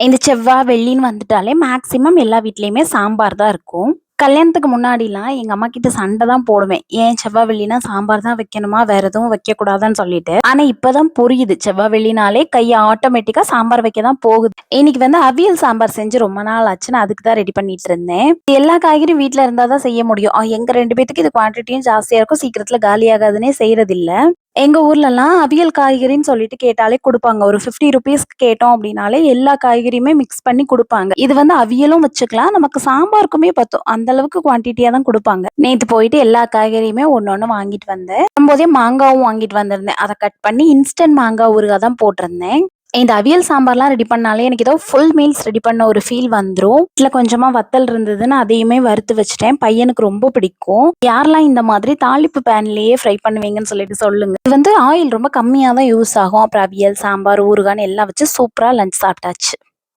இந்த செவ்வாய், வெள்ளின்னு வந்துட்டாலே மேக்ஸிமம் எல்லா வீட்லயுமே சாம்பார் தான் இருக்கும். கல்யாணத்துக்கு முன்னாடிலாம் எங்க அம்மாகிட்ட சண்டை தான் போடுவேன். ஏன் செவ்வாய், வெள்ளினா சாம்பார் தான் வைக்கணுமா? வேற எதுவும் வைக்கக்கூடாதான்னு சொல்லிட்டு. ஆனா இப்ப தான் புரியுது. செவ்வாய், வெள்ளினாலே கை ஆட்டோமேட்டிக்கா சாம்பார் வைக்க தான் போகுது. இன்னைக்கு அவியல் சாம்பார் செஞ்சு ரொம்ப நாள் ஆச்சு. நான் அதுக்கு தான் ரெடி பண்ணிட்டு இருந்தேன். எல்லா காய்கறியும் வீட்ல இருந்தா தான் செய்ய முடியும். எங்க 2 பேத்துக்கு இது குவான்டிட்டியும் ஜாஸ்தியா இருக்கும். சீக்கிரத்துல காலியாகாதுன்னே செய்றதில்ல. எங்க ஊர்லலாம் அவியல் காய்கறின்னு சொல்லிட்டு கேட்டாலே குடுப்பாங்க. ஒரு ₹50க்கு கேட்டோம் அப்டின்னாலே எல்லா காய்கறியுமே மிக்ஸ் பண்ணி குடுப்பாங்க. இது அவியலும் வச்சுக்கலாம். நமக்கு சாம்பாருக்குமே பத்தும். அந்த அளவுக்கு குவான்டிட்டியா தான் குடுப்பாங்க. நேத்து போயிட்டு எல்லா காய்கறியுமே ஒண்ணு வாங்கிட்டு வந்தேன். வரும்போதே மாங்காவும் வாங்கிட்டு வந்திருந்தேன். அத கட் பண்ணி இன்ஸ்டன்ட் மாங்காய் ஊறுகாய் தான் போட்டிருந்தேன். இந்த அவியல் சாம்பார்லாம் ரெடி பண்ணாலே எனக்கு ஏதோ ஃபுல் மீல்ஸ் ரெடி பண்ண ஒரு ஃபீல் வந்துரும். வீட்ல கொஞ்சமா வத்தல் இருந்ததுன்னு அதையுமே வறுத்து வச்சுட்டேன். பையனுக்கு ரொம்ப பிடிக்கும். யாரெல்லாம் இந்த மாதிரி தாளிப்பு பேன்லயே ஃப்ரை பண்ணுவீங்கன்னு சொல்லிட்டு சொல்லுங்க. இது ஆயில் ரொம்ப கம்மியா தான் யூஸ் ஆகும். அப்புறம் அவியல், சாம்பார், ஊறுகான்னு எல்லாம் வச்சு சூப்பரா லஞ்ச் சாப்பிட்டாச்சு.